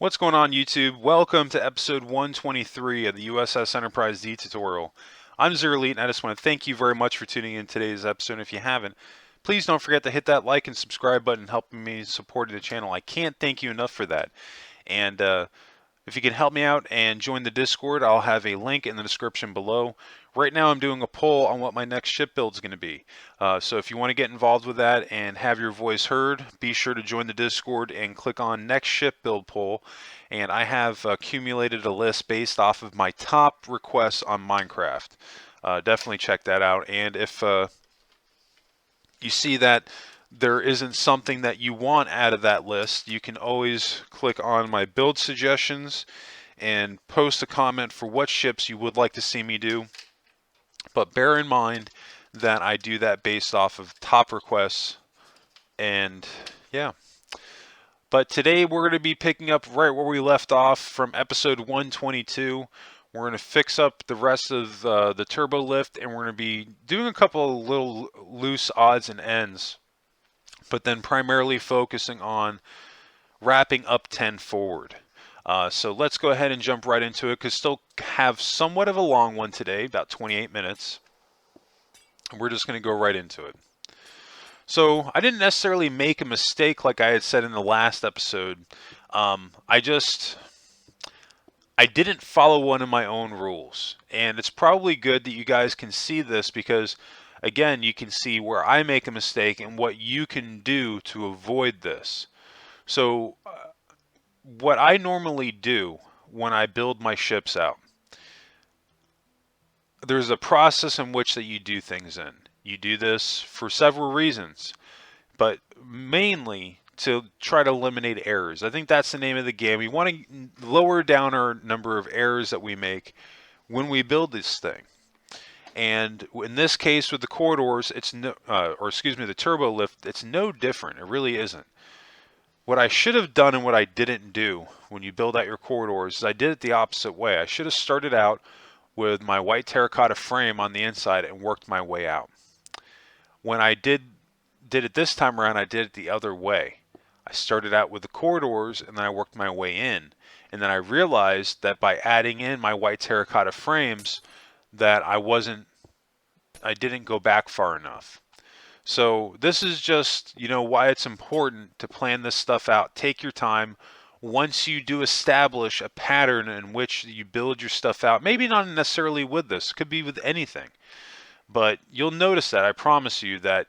What's going on, YouTube? Welcome to episode 123 of the U.S.S. Enterprise D tutorial. I'm Zerelite, and I just want to thank you very much for tuning in today's episode. And if you haven't, please don't forget to hit that like and subscribe button, helping me support the channel. I can't thank you enough for that. And if you can help me out and join the Discord, I'll have a link in the description below. Right now I'm doing a poll on what my next ship build is going to be. So if you want to get involved with that and have your voice heard, be sure to join the Discord and click on next ship build poll. And I have accumulated a list based off of my top requests on Minecraft. Definitely check that out. And if you see that there isn't something that you want out of that list, you can always click on my build suggestions and post a comment for what ships you would like to see me do. But bear in mind that I do that based off of top requests, and yeah. But today we're going to be picking up right where we left off from episode 122. We're going to fix up the rest of the turbo lift, and we're going to be doing a couple of little loose odds and ends, but then primarily focusing on wrapping up 10 forward. So let's go ahead and jump right into it, because still have somewhat of a long one today, about 28 minutes. We're just going to go right into it. So I didn't necessarily make a mistake like I had said in the last episode. I didn't follow one of my own rules. And it's probably good that you guys can see this, because again, you can see where I make a mistake and what you can do to avoid this. So what I normally do when I build my ships out, there's a process in which that you do things in. You do this for several reasons, but mainly to try to eliminate errors. I think that's the name of the game. We want to lower down our number of errors that we make when we build this thing. And in this case with the corridors, it's no, the turbo lift, it's no different. It really isn't. What I should have done and what I didn't do when you build out your corridors is I did it the opposite way. I should have started out with my white terracotta frame on the inside and worked my way out. When I did it this time around, I did it the other way. I started out with the corridors and then I worked my way in. And then I realized that by adding in my white terracotta frames that I didn't go back far enough. So this is just, why it's important to plan this stuff out. Take your time. Once you do establish a pattern in which you build your stuff out, maybe not necessarily with this, it could be with anything, but you'll notice that, I promise you, that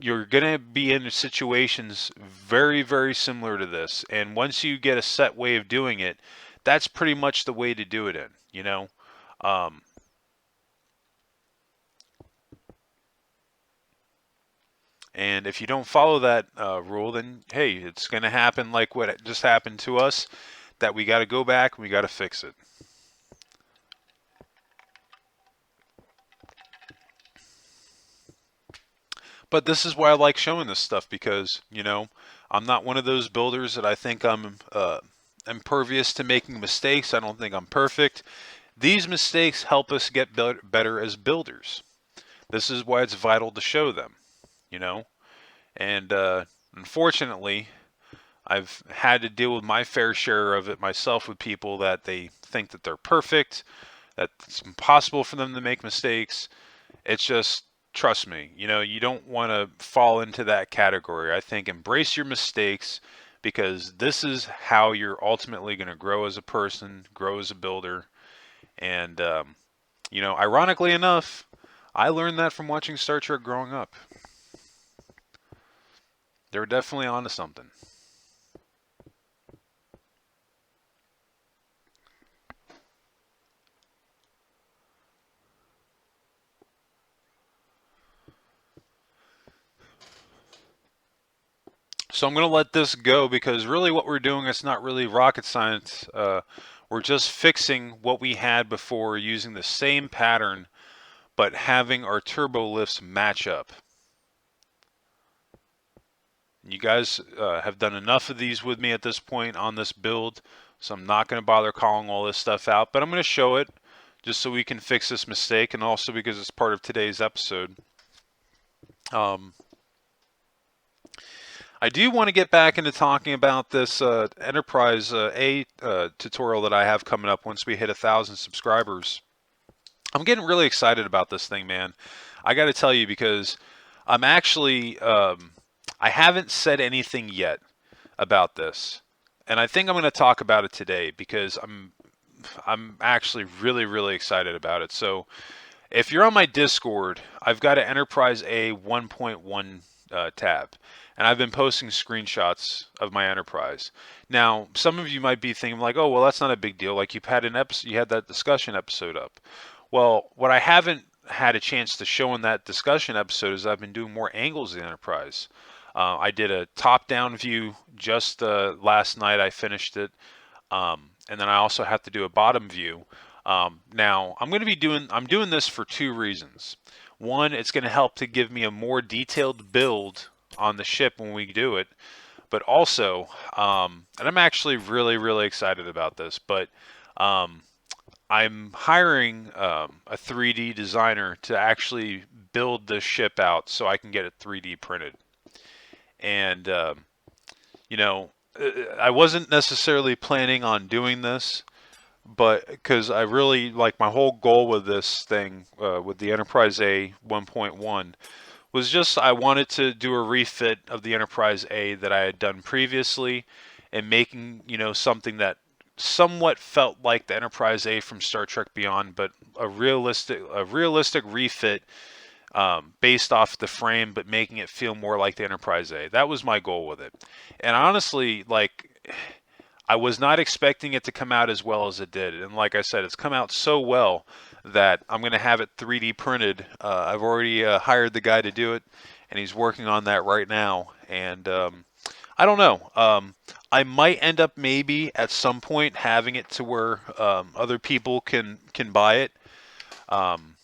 you're going to be in situations very, very similar to this. And once you get a set way of doing it, that's pretty much the way to do it in. Um, And if you don't follow that rule, then hey, it's going to happen like what just happened to us, that we got to go back and we got to fix it. But this is why I like showing this stuff, because, I'm not one of those builders that I think I'm impervious to making mistakes. I don't think I'm perfect. These mistakes help us get better as builders. This is why it's vital to show them, And unfortunately, I've had to deal with my fair share of it myself, with people that they think that they're perfect, that it's impossible for them to make mistakes. It's just, trust me, you don't want to fall into that category. I think embrace your mistakes, because this is how you're ultimately going to grow as a person, grow as a builder. And, ironically enough, I learned that from watching Star Trek growing up. They were definitely onto something. So I'm going to let this go, because really what we're doing is not really rocket science. We're just fixing what we had before, using the same pattern, but having our turbo lifts match up. You guys have done enough of these with me at this point on this build, so I'm not going to bother calling all this stuff out, but I'm going to show it just so we can fix this mistake, and also because it's part of today's episode. I do want to get back into talking about this Enterprise A tutorial that I have coming up once we hit 1,000 subscribers. I'm getting really excited about this thing, man. I got to tell you because I'm actually I haven't said anything yet about this, and I think I'm going to talk about it today because I'm actually really excited about it. So if you're on my Discord, I've got an Enterprise A 1.1 tab, and I've been posting screenshots of my Enterprise. Now, some of you might be thinking like, "Oh, well, that's not a big deal. Like you've had an episode, you had that discussion episode up." Well, what I haven't had a chance to show in that discussion episode is I've been doing more angles of the Enterprise. I did a top-down view just last night. I finished it, and then I also have to do a bottom view. Now I'm doing this for two reasons. One, it's going to help to give me a more detailed build on the ship when we do it, but also, and I'm actually really excited about this, but I'm hiring a 3D designer to actually build the ship out so I can get it 3D printed. And you know, I wasn't necessarily planning on doing this, but because I really like my whole goal with this thing, with the Enterprise A 1.1, was just I wanted to do a refit of the Enterprise A that I had done previously, and making something that somewhat felt like the Enterprise A from Star Trek Beyond, but a realistic refit, based off the frame, but making it feel more like the Enterprise A. That was my goal with it, and honestly, like, I was not expecting it to come out as well as it did. And like I said, it's come out so well that I'm going to have it 3D printed. I've already hired the guy to do it, and he's working on that right now. And I don't know. I might end up maybe at some point having it to where other people can buy it. Um,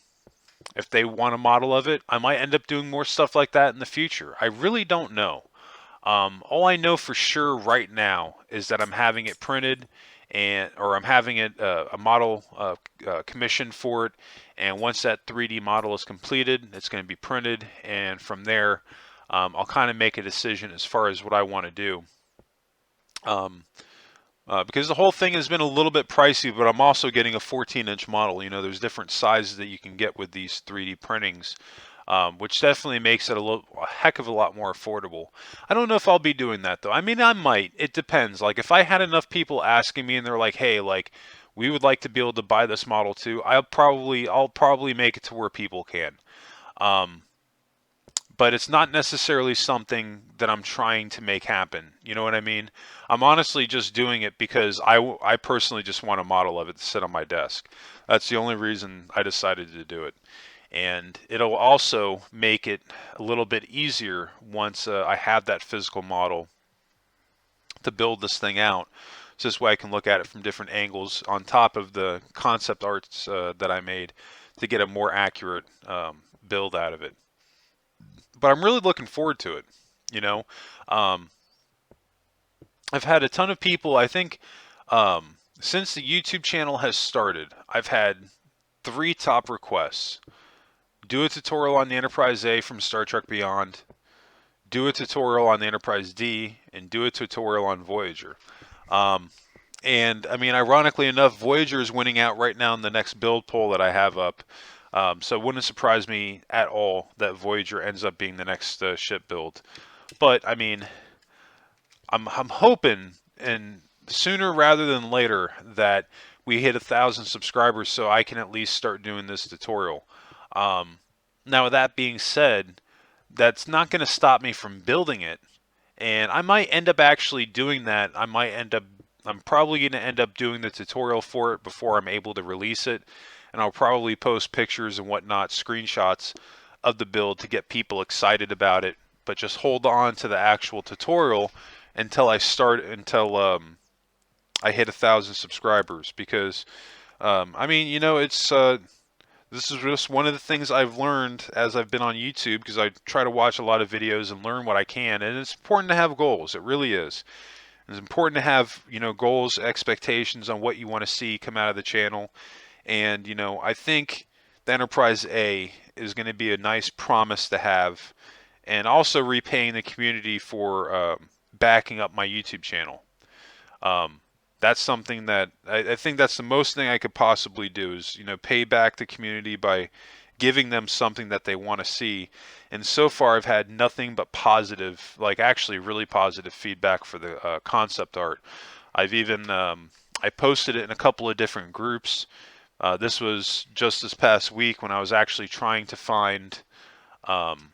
if they want a model of it, I might end up doing more stuff like that in the future. I really don't know. All I know for sure right now is that I'm having it printed, or I'm having it a model commissioned for it, and once that 3D model is completed, it's going to be printed, and from there, I'll kind of make a decision as far as what I want to do. Because the whole thing has been a little bit pricey, but I'm also getting a 14-inch model. There's different sizes that you can get with these 3D printings, which definitely makes it a heck of a lot more affordable. I don't know if I'll be doing that though. I mean, I might. It depends. Like if I had enough people asking me and they're like, "Hey, like we would like to be able to buy this model too," I'll probably make it to where people can. Um, but it's not necessarily something that I'm trying to make happen. You know what I mean? I'm honestly just doing it because I personally just want a model of it to sit on my desk. That's the only reason I decided to do it. And it'll also make it a little bit easier once I have that physical model to build this thing out. So this way I can look at it from different angles on top of the concept arts that I made to get a more accurate build out of it. But I'm really looking forward to it. You know, um, I've had a ton of people. I think since the YouTube channel has started, I've had three top requests: do a tutorial on the Enterprise A from Star Trek Beyond, do a tutorial on the Enterprise D, and do a tutorial on Voyager. Um, and I mean, ironically enough, Voyager is winning out right now in the next build poll that I have up. So it wouldn't surprise me at all that Voyager ends up being the next ship build. But I mean, I'm hoping, and sooner rather than later, that we hit 1,000 subscribers so I can at least start doing this tutorial. Um, Now, with that being said, that's not going to stop me from building it, and I might end up actually doing that. I'm probably going to end up doing the tutorial for it before I'm able to release it, and I'll probably post pictures and whatnot, screenshots of the build to get people excited about it. But just hold on to the actual tutorial until I hit 1,000 subscribers, because I mean, it's this is just one of the things I've learned as I've been on YouTube, because I try to watch a lot of videos and learn what I can, and it's important to have goals. It really is. It's important to have, goals, expectations on what you want to see come out of the channel. And, I think the Enterprise A is going to be a nice promise to have. and also repaying the community for backing up my YouTube channel. Um, that's something that I think that's the most thing I could possibly do is, pay back the community by giving them something that they want to see. And so far, I've had nothing but positive, like actually really positive feedback for the concept art. I've even I posted it in a couple of different groups. This was just this past week when I was actually trying to find um,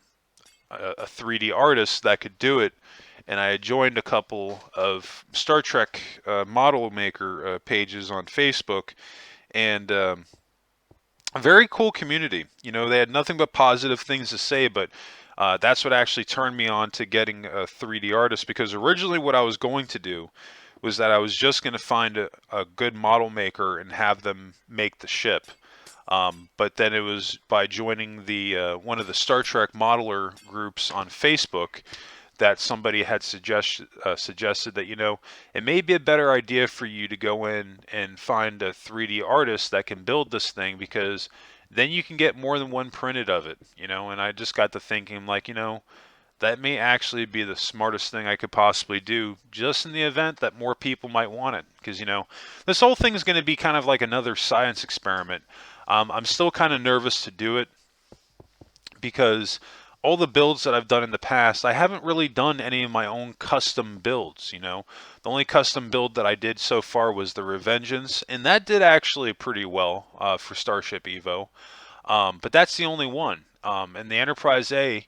a 3D artist that could do it, and I had joined a couple of Star Trek model maker pages on Facebook, and a very cool community. They had nothing but positive things to say, but that's what actually turned me on to getting a 3D artist, because originally what I was going to do was that I was just going to find a good model maker and have them make the ship. But then it was by joining the one of the Star Trek modeler groups on Facebook that somebody had suggested that it may be a better idea for you to go in and find a 3D artist that can build this thing, because then you can get more than one printed of it. And I just got to thinking, like, that may actually be the smartest thing I could possibly do, just in the event that more people might want it. Because, this whole thing is going to be kind of like another science experiment. I'm still kind of nervous to do it, because all the builds that I've done in the past, I haven't really done any of my own custom builds. The only custom build that I did so far was the Revengeance, and that did actually pretty well for Starship Evo. But that's the only one. And the Enterprise A,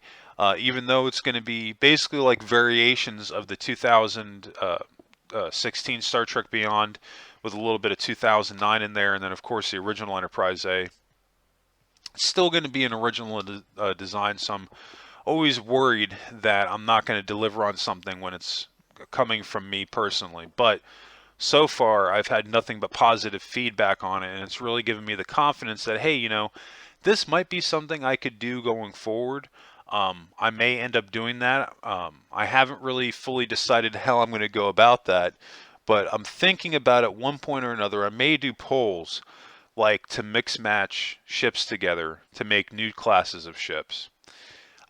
even though it's going to be basically like variations of the 2016 Star Trek Beyond, with a little bit of 2009 in there, and then of course the original Enterprise A, it's still going to be an original design. So I'm always worried that I'm not going to deliver on something when it's coming from me personally. But so far, I've had nothing but positive feedback on it, and it's really given me the confidence that, hey, this might be something I could do going forward. I may end up doing that. I haven't really fully decided how I'm going to go about that, but I'm thinking about at one point or another, I may do polls, like to mix match ships together to make new classes of ships.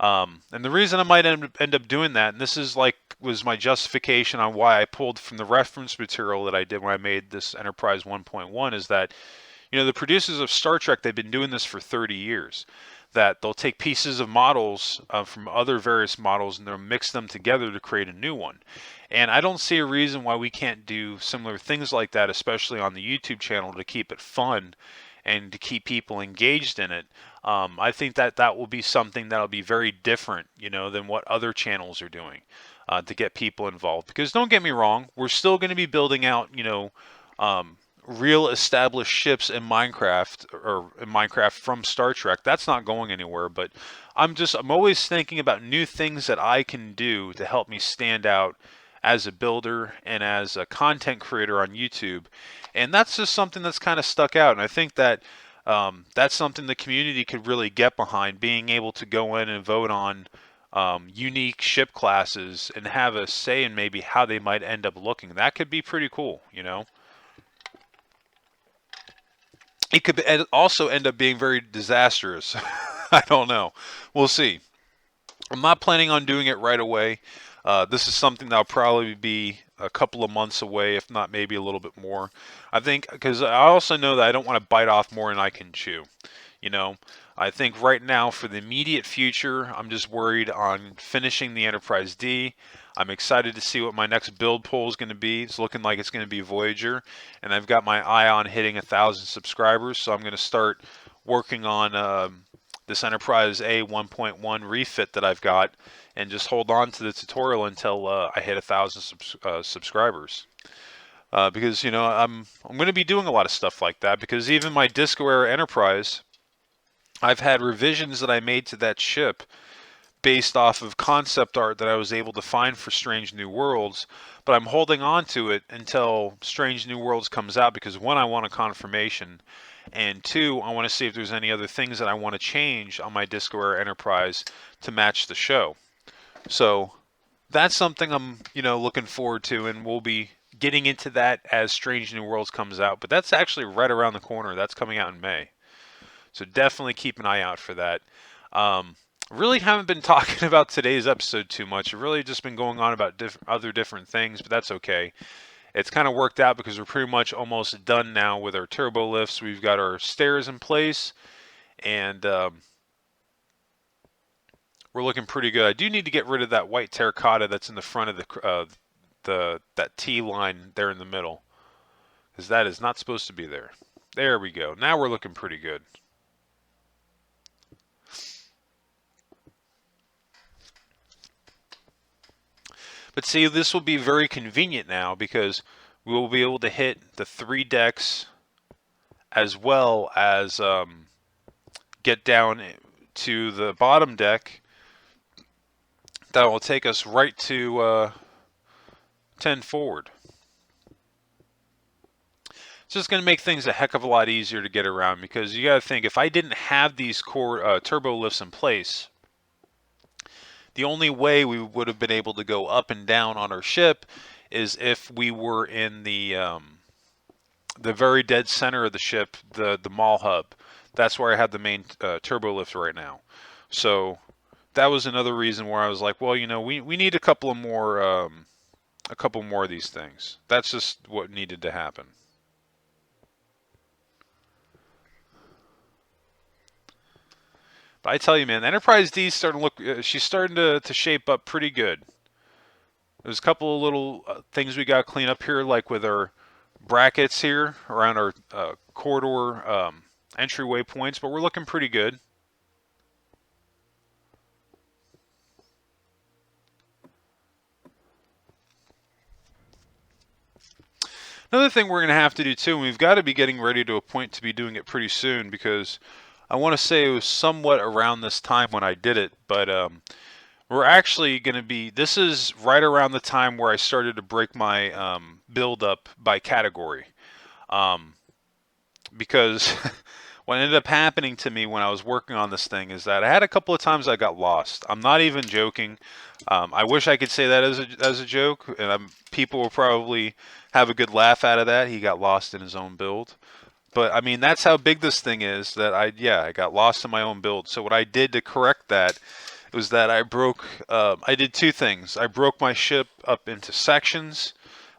And the reason I might end up doing that, and this is was my justification on why I pulled from the reference material that I did when I made this Enterprise 1.1, is that, the producers of Star Trek, they've been doing this for 30 years. That they'll take pieces of models from other various models and they'll mix them together to create a new one. And I don't see a reason why we can't do similar things like that, especially on the YouTube channel, to keep it fun and to keep people engaged in it. I think that will be something that'll be very different, than what other channels are doing to get people involved. Because don't get me wrong, we're still going to be building out, real established ships in Minecraft, or in Minecraft from Star Trek. That's not going anywhere, but I'm always thinking about new things that I can do to help me stand out as a builder and as a content creator on YouTube. And that's just something that's kind of stuck out. And I think that that's something the community could really get behind, being able to go in and vote on unique ship classes and have a say in maybe how they might end up looking. That could be pretty cool, It could also end up being very disastrous. I don't know. We'll see. I'm not planning on doing it right away. This is something that'll probably be a couple of months away, if not maybe a little bit more. I think, because I also know that I don't want to bite off more than I can chew. I think right now, for the immediate future, I'm just worried on finishing the Enterprise D. I'm excited to see what my next build poll is going to be. It's looking like it's going to be Voyager, and I've got my eye on hitting 1,000 subscribers, so I'm going to start working on this Enterprise A 1.1 refit that I've got, and just hold on to the tutorial until I hit 1,000 subscribers. Because I'm going to be doing a lot of stuff like that, because even my Disco Era Enterprise, I've had revisions that I made to that ship based off of concept art that I was able to find for Strange New Worlds, but I'm holding on to it until Strange New Worlds comes out, because one, I want a confirmation, and two, I want to see if there's any other things that I want to change on my Disco Era Enterprise to match the show. So that's something I'm, looking forward to, and we'll be getting into that as Strange New Worlds comes out. But that's actually right around the corner. That's coming out in May. So definitely keep an eye out for that. Really haven't been talking about today's episode too much. I've really just been going on about other different things, but that's okay. It's kind of worked out because we're pretty much almost done now with our turbo lifts. We've got our stairs in place, and we're looking pretty good. I do need to get rid of that white terracotta that's in the front of the that T line there in the middle, because that is not supposed to be there. There we go. Now we're looking pretty good. But see, this will be very convenient now because we will be able to hit the 3 decks as well as get down to the bottom deck. That will take us right to 10 forward. It's just going to make things a heck of a lot easier to get around, because you got to think, if I didn't have these core turbo lifts in place, the only way we would have been able to go up and down on our ship is if we were in the very dead center of the ship, the maul hub. That's where I have the main turbo lift right now. So that was another reason where I was like, well, we need a couple more of these things. That's just what needed to happen. But I tell you, man, Enterprise D is starting to look. She's starting to shape up pretty good. There's a couple of little things we got to clean up here, like with our brackets here around our corridor entryway points, but we're looking pretty good. Another thing we're going to have to do too, and we've got to be getting ready to a point to be doing it pretty soon, because I want to say it was somewhat around this time when I did it, but we're actually going to be, this is right around the time where I started to break my build up by category. Because what ended up happening to me when I was working on this thing is that I had a couple of times I got lost. I'm not even joking. I wish I could say that as a joke, and people will probably have a good laugh out of that. He got lost in his own build. But I mean, that's how big this thing is, that I got lost in my own build. So what I did to correct that was that I did two things. I broke my ship up into sections,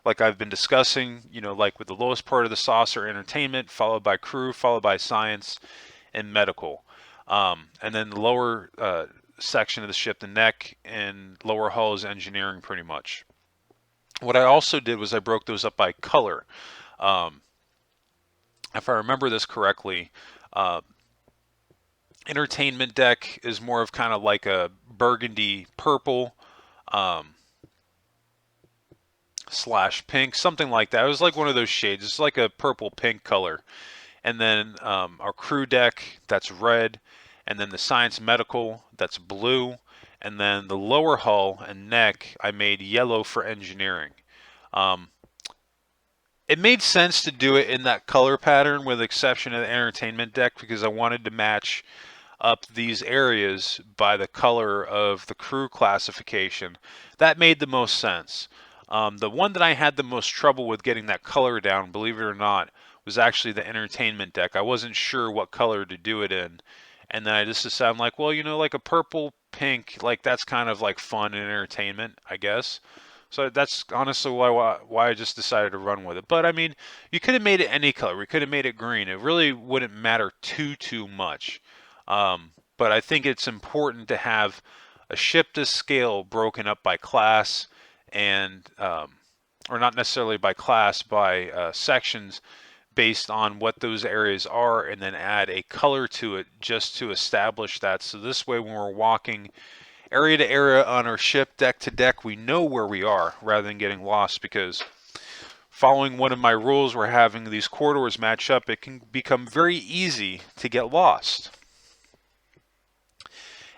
like I've been discussing, like with the lowest part of the saucer, entertainment, followed by crew, followed by science and medical. And then the lower section of the ship, the neck and lower hull, is engineering pretty much. What I also did was I broke those up by color. Um, if I remember this correctly, uh, entertainment deck is more of kind of like a burgundy purple um, slash pink, something like that. It was like one of those shades. It's like a purple pink color. And then our crew deck, that's red. And then the science medical, that's blue. And then the lower hull and neck, I made yellow for engineering. Um, it made sense to do it in that color pattern, with the exception of the entertainment deck, because I wanted to match up these areas by the color of the crew classification. That made the most sense. The one that I had the most trouble with getting that color down, believe it or not, was actually the entertainment deck. I wasn't sure what color to do it in. And then I just decided, like, well, like a purple, pink, like that's kind of like fun and entertainment, I guess. So that's honestly why I just decided to run with it. But I mean, you could have made it any color. We could have made it green. It really wouldn't matter too much. But I think it's important to have a ship to scale broken up by class, and or not necessarily by class, by sections based on what those areas are, and then add a color to it just to establish that. So this way, when we're walking area to area on our ship, deck to deck, we know where we are rather than getting lost, because following one of my rules where having these corridors match up, it can become very easy to get lost.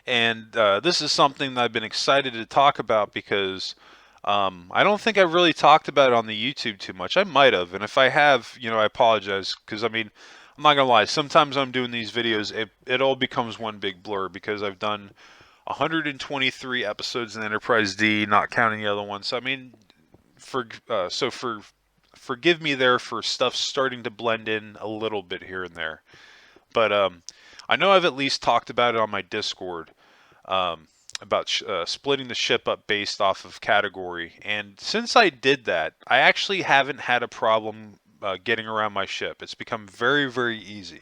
And this is something that I've been excited to talk about, because I don't think I've really talked about it on the YouTube too much. I might have, and if I have, I apologize, because I mean, I'm not gonna lie. Sometimes I'm doing these videos, it all becomes one big blur, because I've done 123 episodes in Enterprise D, not counting the other ones. So I mean, forgive me there for stuff starting to blend in a little bit here and there. But I know I've at least talked about it on my Discord. um, about splitting the ship up based off of category. And since I did that, I actually haven't had a problem getting around my ship. It's become very, very easy.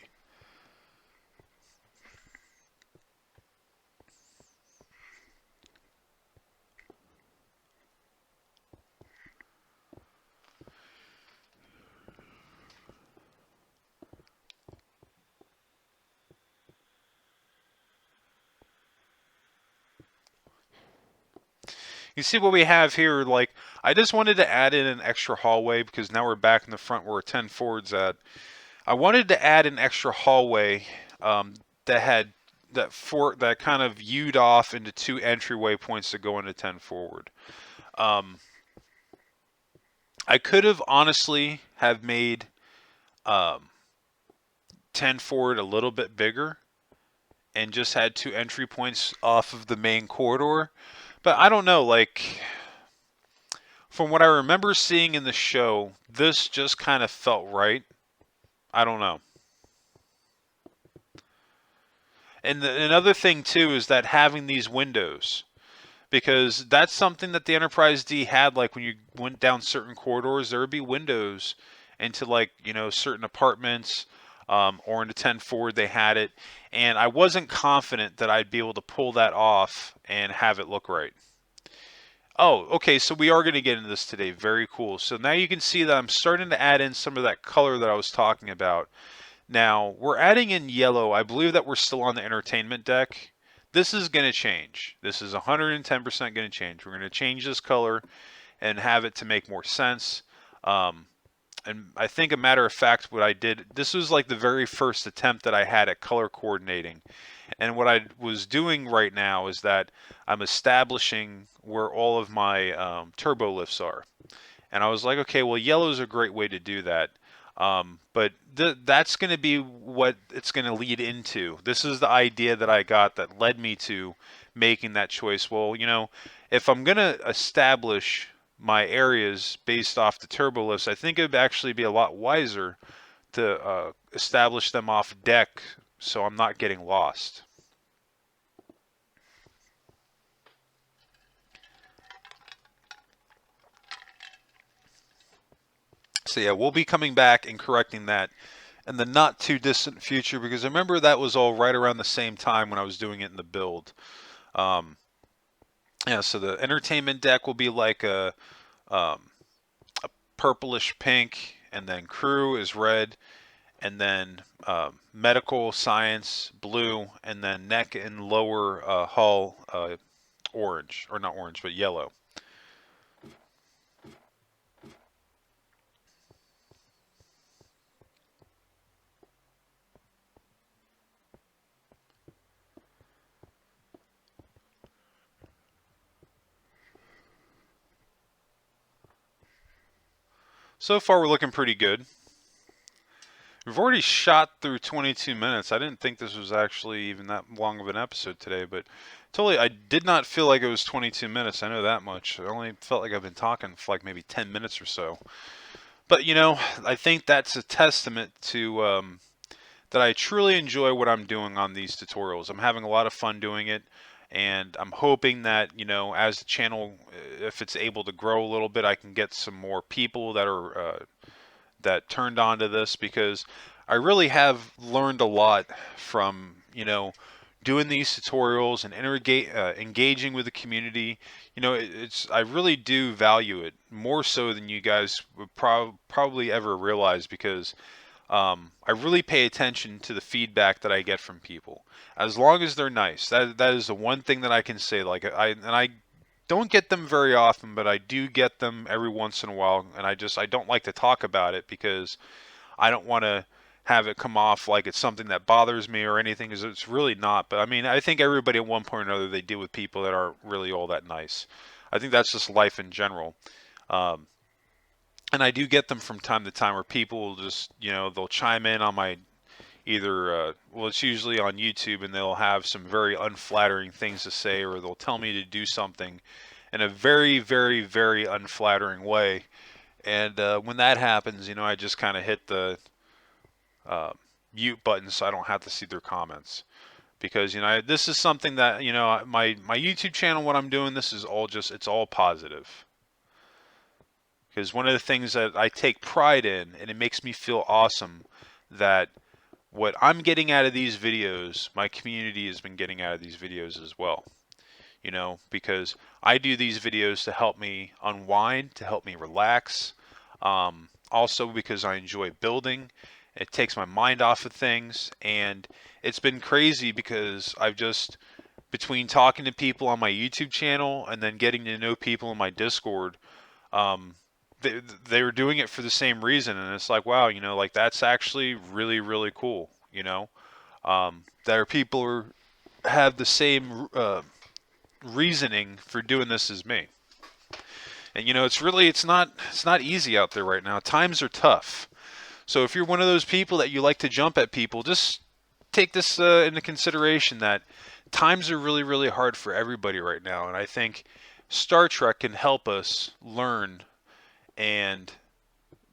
You see what we have here? Like, I just wanted to add in an extra hallway because now we're back in the front where 10 forward's at. I wanted to add an extra hallway that had that kind of viewed off into two entryway points to go into 10 forward. Um, I could have honestly have made um, 10 forward a little bit bigger and just had two entry points off of the main corridor, but I don't know. Like, from what I remember seeing in the show, this just kind of felt right. I don't know. And another thing too is that having these windows, because that's something that the Enterprise D had. Like when you went down certain corridors, there would be windows into, like, certain apartments, or into 10 forward. They had it, and I wasn't confident that I'd be able to pull that off and have it look right. Oh, okay, so we are going to get into this today. Very cool. So now you can see that I'm starting to add in some of that color that I was talking about. Now, we're adding in yellow. I believe that we're still on the entertainment deck. This is going to change. This is 110% going to change. We're going to change this color and have it to make more sense. Um, and I think, a matter of fact, what I did, this was like the very first attempt that I had at color coordinating. And what I was doing right now is that I'm establishing where all of my turbo lifts are. And I was like, okay, well, yellow is a great way to do that. But that's going to be what it's going to lead into. This is the idea that I got that led me to making that choice. Well, if I'm going to establish my areas based off the turbo lifts, I think it would actually be a lot wiser to establish them off deck so I'm not getting lost. So yeah, we'll be coming back and correcting that in the not too distant future, because I remember that was all right around the same time when I was doing it in the build. Um, yeah, so the entertainment deck will be like um, a purplish pink, and then crew is red, and then medical science blue, and then neck and lower hull orange, or not orange, but yellow. So far, we're looking pretty good. We've already shot through 22 minutes. I didn't think this was actually even that long of an episode today, but totally, I did not feel like it was 22 minutes. I know that much. I only felt like I've been talking for like maybe 10 minutes or so. But, I think that's a testament to that I truly enjoy what I'm doing on these tutorials. I'm having a lot of fun doing it, and I'm hoping that, as the channel, if it's able to grow a little bit, I can get some more people that are that turned on to this, because I really have learned a lot from, doing these tutorials and engaging with the community. It's I really do value it more so than you guys would probably ever realize, because I really pay attention to the feedback that I get from people. As long as they're nice, that is the one thing that I can say. Like, I don't get them very often, but I do get them every once in a while, and I don't like to talk about it because I don't want to have it come off like it's something that bothers me or anything, because it's really not. But I mean, I think everybody at one point or another, they deal with people that aren't really all that nice. I think that's just life in general. Um, and I do get them from time to time where people will just, they'll chime in on my either, well, it's usually on YouTube, and they'll have some very unflattering things to say, or they'll tell me to do something in a very, very, very unflattering way. And when that happens, I just kind of hit the uh, mute button so I don't have to see their comments. because this is something that my YouTube channel, what I'm doing, this is all just, it's all positive. Because one of the things that I take pride in, and it makes me feel awesome, that what I'm getting out of these videos, my community has been getting out of these videos as well. Because I do these videos to help me unwind, to help me relax. Also because I enjoy building. It takes my mind off of things, and it's been crazy because I've just, between talking to people on my YouTube channel and then getting to know people in my Discord, um, they were doing it for the same reason, and it's like, wow, like that's actually really, really cool. There are people who have the same reasoning for doing this as me. And it's not easy out there right now. Times are tough. So if you're one of those people that you like to jump at people, just take this into consideration, that times are really, really hard for everybody right now. And I think Star Trek can help us learn and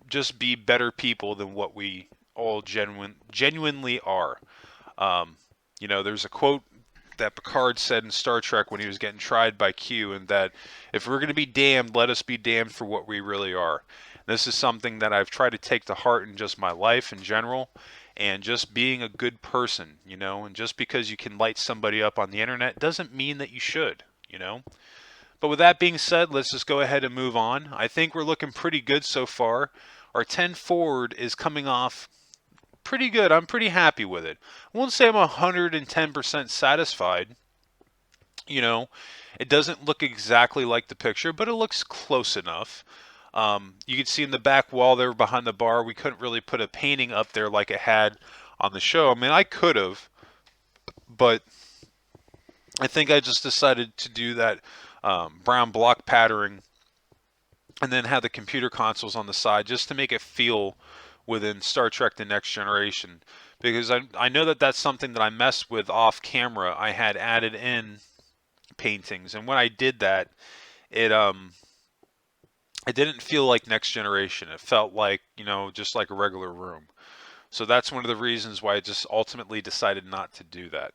just be better people than what we all genuinely are. Um, there's a quote that Picard said in Star Trek when he was getting tried by Q, and that if we're going to be damned, let us be damned for what we really are. This is something that I've tried to take to heart in just my life in general, and just being a good person, and just because you can light somebody up on the internet doesn't mean that you should. But with that being said, let's just go ahead and move on. I think we're looking pretty good so far. Our 10 forward is coming off pretty good. I'm pretty happy with it. I won't say I'm 110% satisfied. It doesn't look exactly like the picture, but it looks close enough. You can see in the back wall there behind the bar, we couldn't really put a painting up there like it had on the show. I mean, I could have, but I think I just decided to do that brown block patterning and then have the computer consoles on the side just to make it feel within Star Trek The Next Generation. Because I know that that's something that I messed with off camera. I had added in paintings, and when I did that, it didn't feel like Next Generation. It felt like, just like a regular room. So that's one of the reasons why I just ultimately decided not to do that.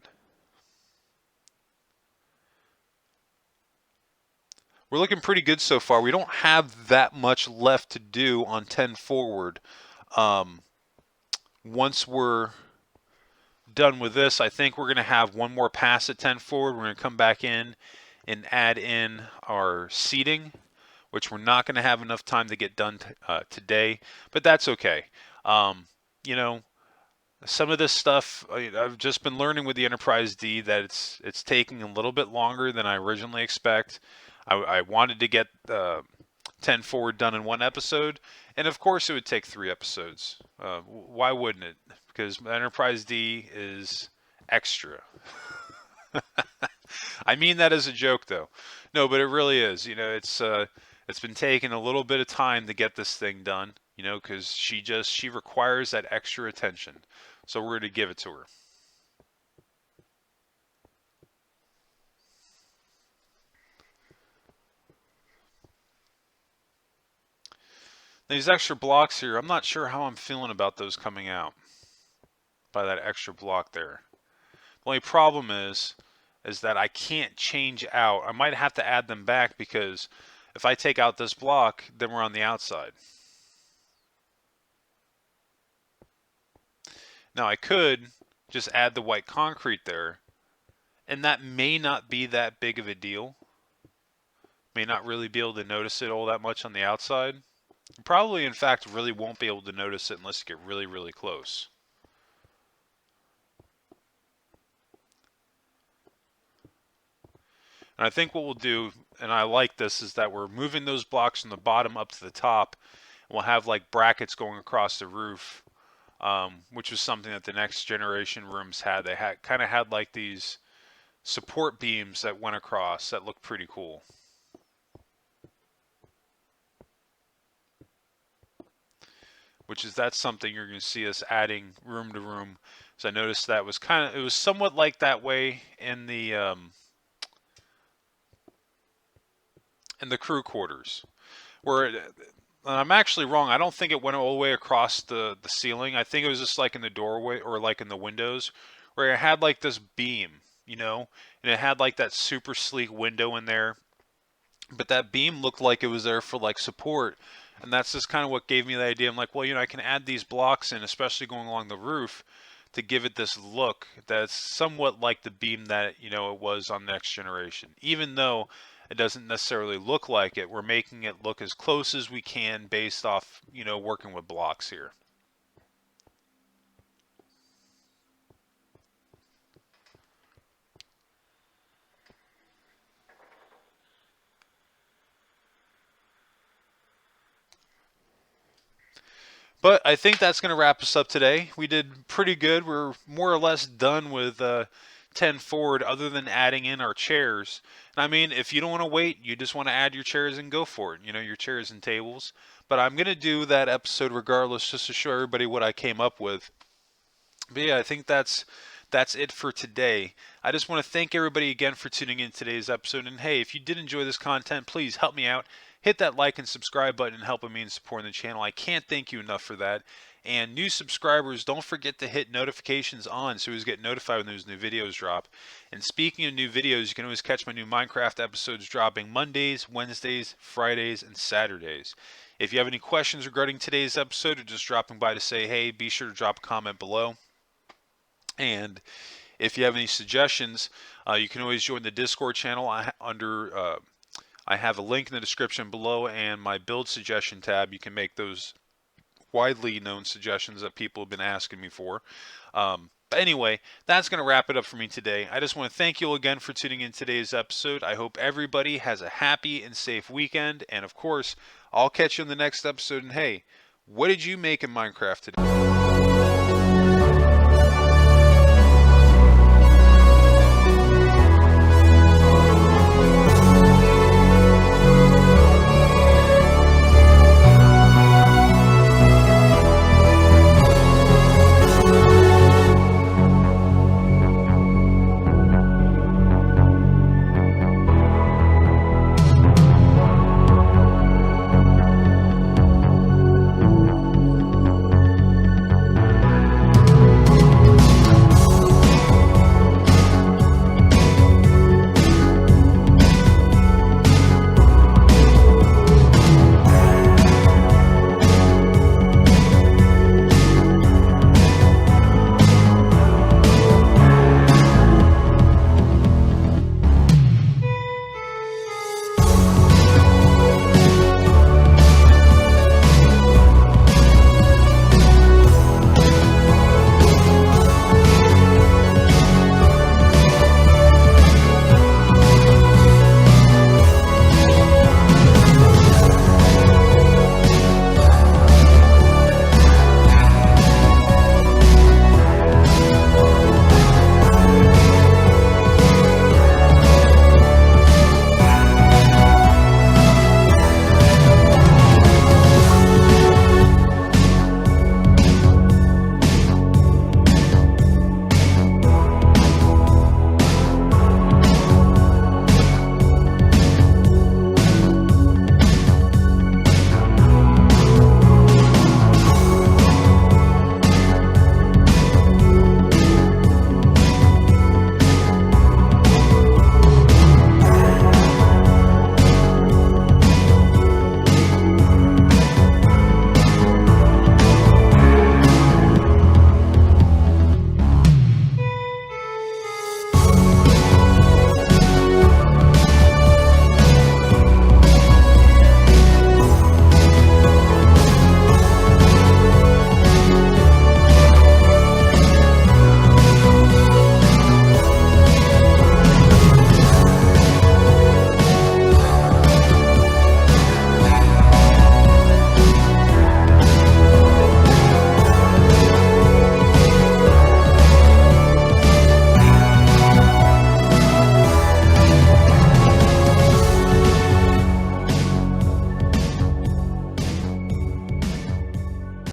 We're looking pretty good so far. We don't have that much left to do on 10 forward. Um, Once we're done with this, I think we're going to have one more pass at 10 forward. We're going to come back in and add in our seating, which we're not going to have enough time to get done today, but that's okay. Um, you know, some of this stuff I've just been learning with the Enterprise D that it's taking a little bit longer than I originally expect. I wanted to get 10 forward done in one episode, and of course it would take 3 episodes. Why wouldn't it? Because Enterprise D is extra. I mean that as a joke, though. No, but it really is. It's been taking a little bit of time to get this thing done. Because she requires that extra attention. So we're going to give it to her. These extra blocks here, I'm not sure how I'm feeling about those coming out by that extra block there. The only problem is that I can't change out. I might have to add them back, because if I take out this block, then we're on the outside. Now I could just add the white concrete there, and that may not be that big of a deal. May not really be able to notice it all that much on the outside. You probably, in fact, really won't be able to notice it unless you get really, really close. And I think what we'll do, and I like this, is that we're moving those blocks from the bottom up to the top. And we'll have like brackets going across the roof, which was something that the Next Generation rooms had. They kind of had like these support beams that went across that looked pretty cool. That's something you're going to see us adding room to room. So I noticed that it was somewhat like that way in the crew quarters, where I'm actually wrong. I don't think it went all the way across the ceiling. I think it was just like in the doorway or like in the windows, where it had like this beam, and it had like that super sleek window in there, but that beam looked like it was there for like support. And that's just kind of what gave me the idea. I'm like, well, I can add these blocks in, especially going along the roof, to give it this look that's somewhat like the beam that it was on Next Generation. Even though it doesn't necessarily look like it, we're making it look as close as we can based off working with blocks here. But I think that's going to wrap us up today. We did pretty good. We're more or less done with 10 forward, other than adding in our chairs. And I mean, if you don't want to wait, you just want to add your chairs and go for it, your chairs and tables. But I'm going to do that episode regardless, just to show everybody what I came up with. But yeah, I think that's it for today. I just want to thank everybody again for tuning in today's episode. And hey, if you did enjoy this content, please help me out. Hit that like and subscribe button and helping me in supporting the channel. I can't thank you enough for that. And new subscribers, don't forget to hit notifications on so you get notified when those new videos drop. And speaking of new videos, you can always catch my new Minecraft episodes dropping Mondays, Wednesdays, Fridays, and Saturdays. If you have any questions regarding today's episode or just dropping by to say hey, be sure to drop a comment below. And if you have any suggestions, you can always join the Discord channel I have a link in the description below, and my build suggestion tab. You can make those widely known suggestions that people have been asking me for. But anyway, that's going to wrap it up for me today. I just want to thank you all again for tuning in today's episode. I hope everybody has a happy and safe weekend. And of course, I'll catch you in the next episode. And hey, what did you make in Minecraft today?